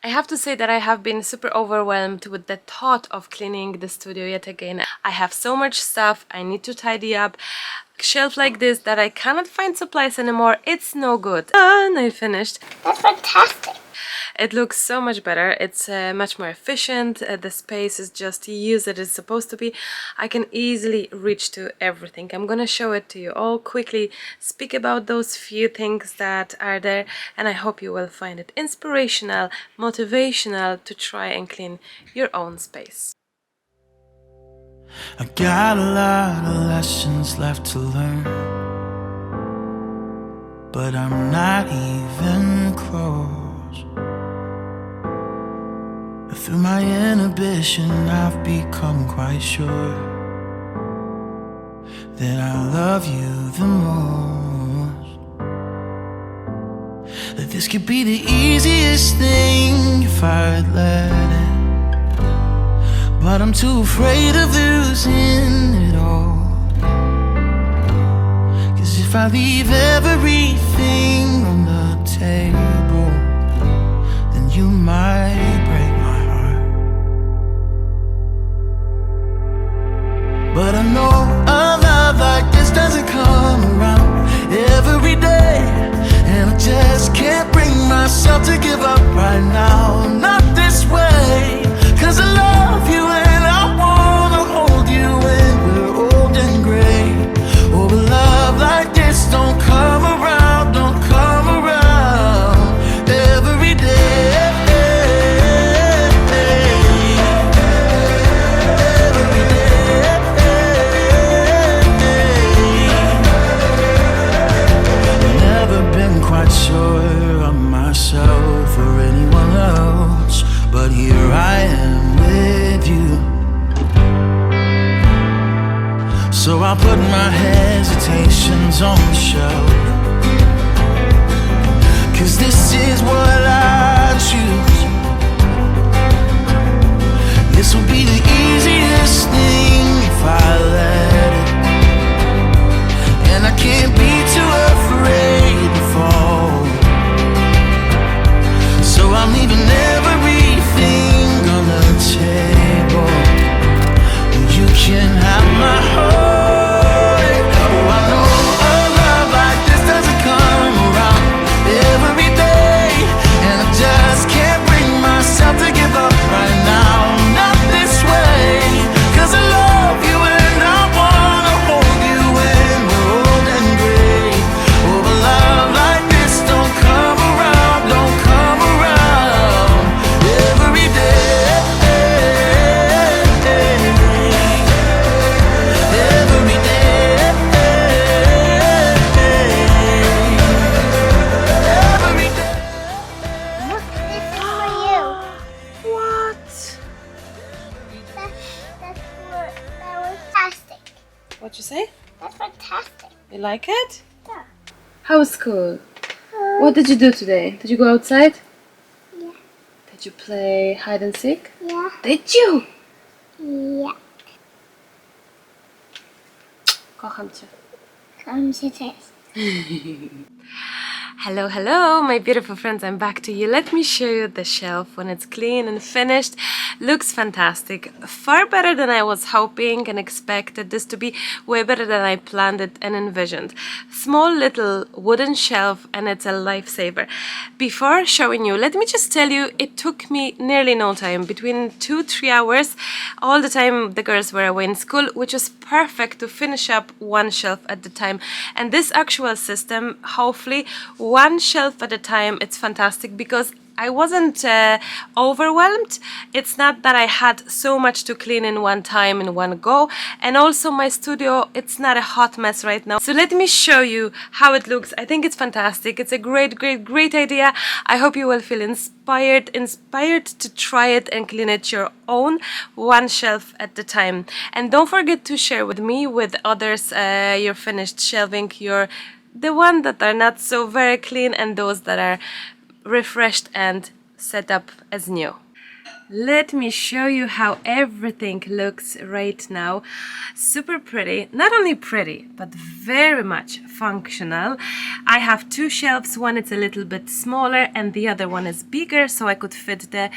I have to say that I have been super overwhelmed with the thought of cleaning the studio yet again. I have so much stuff I need to tidy up. Shelf like this that I cannot find supplies anymore, it's no good. And I finished. That's fantastic. It looks so much better. It's much more efficient. The space is just used as it's supposed to be. I can easily reach to everything. I'm gonna show it to you all quickly, speak about those few things that are there, and I hope you will find it inspirational, motivational to try and clean your own space. I got a lot of lessons left to learn, but I'm not even close. Through my inhibition, I've become quite sure that I love you the most. That this could be the easiest thing if I'd let it, but I'm too afraid of losing it all. 'Cause if I leave everything on the table, then you might break my heart. But I know a love like this doesn't come around every day, and I just can't bring myself to give up right now. Not this way, 'cause I love you and I wanna hold you when we're old and gray. Oh, a love like this don't come around, don't come around every day. Never been quite sure of myself or anyone else, but here I am with you. So I put my hesitations on the shelf, 'cause this is what I choose. This will be the easiest thing if I let it, and I can't be too afraid to fall. So I'm leaving everything on the table. You can have my heart. Oh, I know a love like this doesn't come around every day, and I just can't bring myself to give up right now. Not this way, 'cause I love you and I wanna hold you when we're old and gray. Oh, a love like this don't come around, don't come around every day. Every day. Every day. Look, this is for you. What? That was fantastic. What you say? That's fantastic. You like it? Yeah. How was school? What did you do today? Did you go outside? Yeah. Did you play hide and seek? Yeah. Did you? Yeah. Kocham cię. Come to this. Hello, hello, my beautiful friends, I'm back to you. Let me show you the shelf when it's clean and finished. Looks fantastic. Far better than I was hoping and expected. This to be way better than I planned it and envisioned. Small little wooden shelf, and it's a lifesaver. Before showing you, let me just tell you, it took me nearly no time, between 2-3 hours, all the time the girls were away in school, which was perfect to finish up one shelf at the time. And this actual system, hopefully one shelf at a time, it's fantastic because I wasn't overwhelmed. It's not that I had so much to clean in one time, in one go. And also my studio, it's not a hot mess right now. So let me show you how it looks. I think it's fantastic. It's a great idea. I hope you will feel inspired to try it and clean it your own, one shelf at a time. And don't forget to share with me, with others, your finished shelving, the one that are not so very clean and those that are refreshed and set up as new. Let me show you how everything looks right now. Super pretty. Not only pretty, but very much functional. I have two shelves. One is a little bit smaller and the other one is bigger, so I could fit the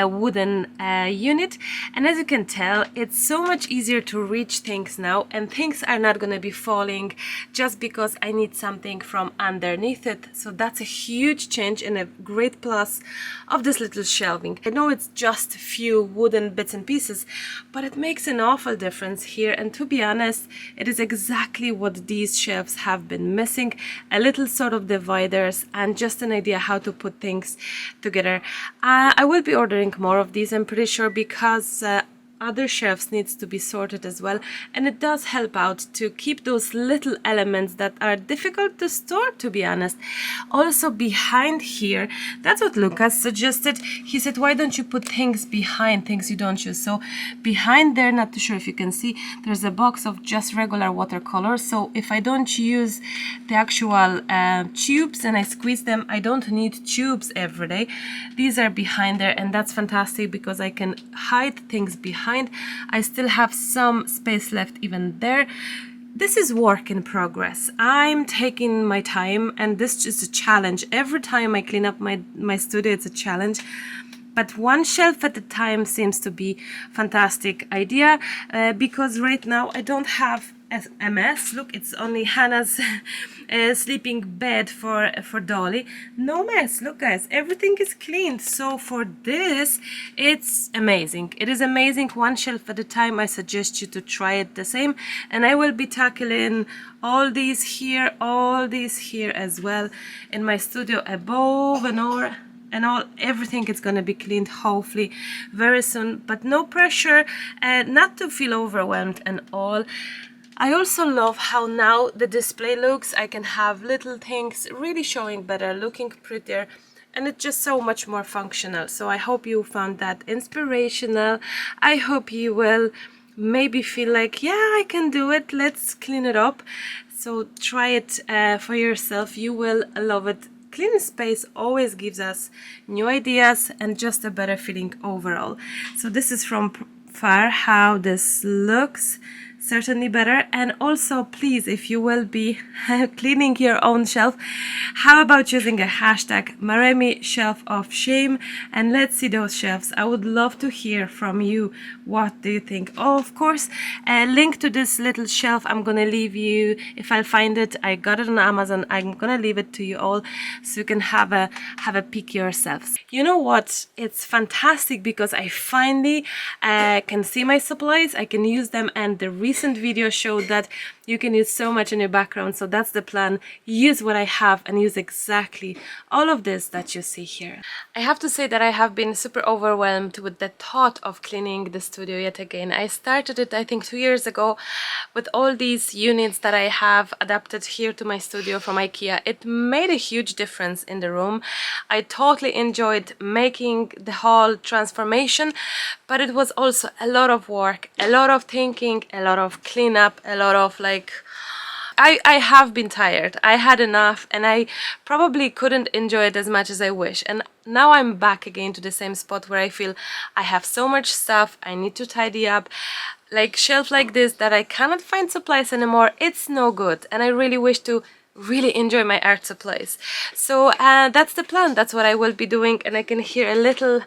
wooden unit. And as you can tell, it's so much easier to reach things now, and things are not going to be falling just because I need something from underneath it. So that's a huge change and a great plus of this little shelving. I know it's just a few wooden bits and pieces, but it makes an awful difference here, and to be honest, it is exactly what these shelves have been missing. A little sort of dividers and just an idea how to put things together. I will be ordering more of these, I'm pretty sure, because other shelves needs to be sorted as well, and it does help out to keep those little elements that are difficult to store, to be honest. Also behind here, that's what Lucas suggested. He said, why don't you put things behind, things you don't use? So behind there, not too sure if you can see, there's a box of just regular watercolor. So if I don't use the actual tubes and I squeeze them, I don't need tubes every day. These are behind there, and that's fantastic because I can hide things behind. I still have some space left even there. This is work in progress. I'm taking my time, and this is a challenge. Every time I clean up my studio, it's a challenge. But one shelf at a time seems to be fantastic idea because right now I don't have a mess. Look, it's only Hannah's sleeping bed for Dolly. No mess. Look, guys, everything is cleaned. So for this, it's amazing. It is amazing. One shelf at a time. I suggest you to try it the same. And I will be tackling all these here as well in my studio above and all. Everything is going to be cleaned hopefully very soon, but no pressure, not to feel overwhelmed and all. I also love how now the display looks. I can have little things really showing better, looking prettier, and it's just so much more functional. So I hope you found that inspirational. I hope you will maybe feel like, yeah, I can do it, let's clean it up. So try it for yourself. You will love it. Clean space always gives us new ideas and just a better feeling overall. So this is from far how this looks. Certainly better. And also, please, if you will be cleaning your own shelf, how about using a hashtag Maremi shelf of shame, and let's see those shelves. I would love to hear from you. What do you think? Oh, of course, a link to this little shelf I'm gonna leave you. If I'll find it, I got it on Amazon. I'm gonna leave it to you all so you can have a peek yourselves. You know what? It's fantastic because I finally can see my supplies. I can use them, and the recent video showed that you can use so much in your background. So that's the plan. Use what I have and use exactly all of this that you see here. I have to say that I have been super overwhelmed with the thought of cleaning the studio yet again. I started it, I think, 2 years ago with all these units that I have adapted here to my studio from IKEA. It made a huge difference in the room. I totally enjoyed making the whole transformation, but it was also a lot of work, a lot of thinking, a lot of cleanup, a lot of like, I have been tired. I had enough, and I probably couldn't enjoy it as much as I wish. And now I'm back again to the same spot where I feel I have so much stuff I need to tidy up. Like shelf like this that I cannot find supplies anymore, it's no good. And I really wish to really enjoy my art supplies. So that's the plan. That's what I will be doing. And I can hear a little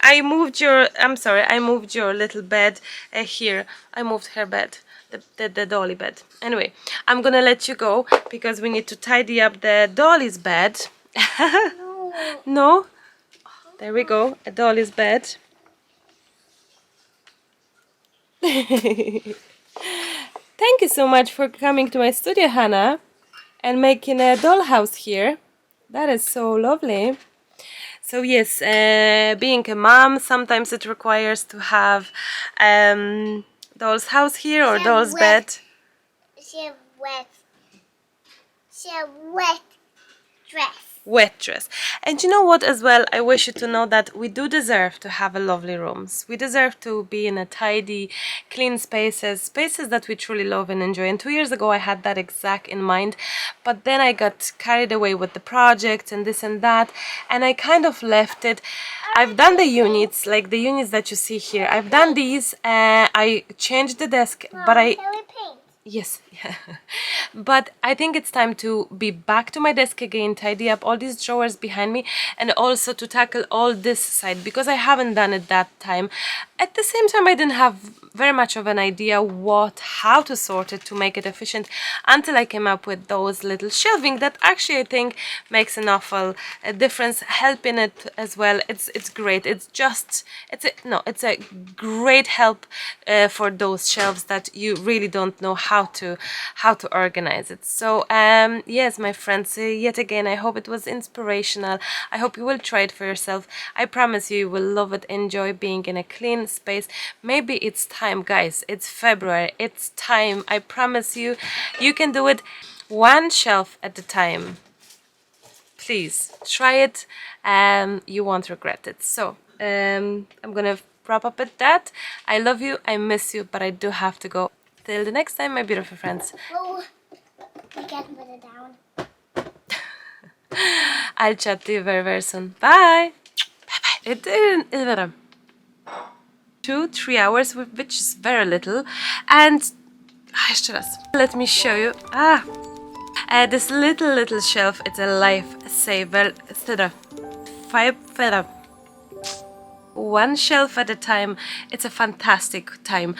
I moved your little bed here. I moved her bed, the dolly bed. Anyway, I'm gonna let you go because we need to tidy up the dolly's bed. No? There we go, a dolly's bed. Thank you so much for coming to my studio, Hannah, and making a dollhouse here. That is so lovely. So yes, being a mom, sometimes it requires to have doll's house here or doll's bed. She a wet dress. wet dress. And you know what as well, I wish you to know that we do deserve to have a lovely rooms. We deserve to be in a tidy, clean spaces that we truly love and enjoy. And 2 years ago I had that exact in mind, but then I got carried away with the project and this and that, and I kind of left it. I've done the units, like the units that you see here. I've done these. I changed the desk, but I Can we paint? yes, yeah. But I think it's time to be back to my desk again, tidy up all these drawers behind me, and also to tackle all this side because I haven't done it that time. At the same time, I didn't have very much of an idea how to sort it to make it efficient until I came up with those little shelving that actually I think makes an awful difference, helping it as well. It's great. It's a great help for those shelves that you really don't know how to organize it. So yes, my friends, yet again, I hope it was inspirational. I hope you will try it for yourself. I promise you will love it, enjoy being in a clean space. Maybe it's time, guys. It's February. It's time. I promise you, you can do it one shelf at a time. Please try it. You won't regret it. So I'm gonna wrap up at that. I love you. I miss you, but I do have to go. Till the next time, my beautiful friends. Oh, we can put it down. I'll chat to you very, very soon. Bye. Bye-bye. It didn't 2-3 hours, which is very little. And let me show you. This little shelf. It's a lifesaver. One shelf at a time. It's a fantastic time.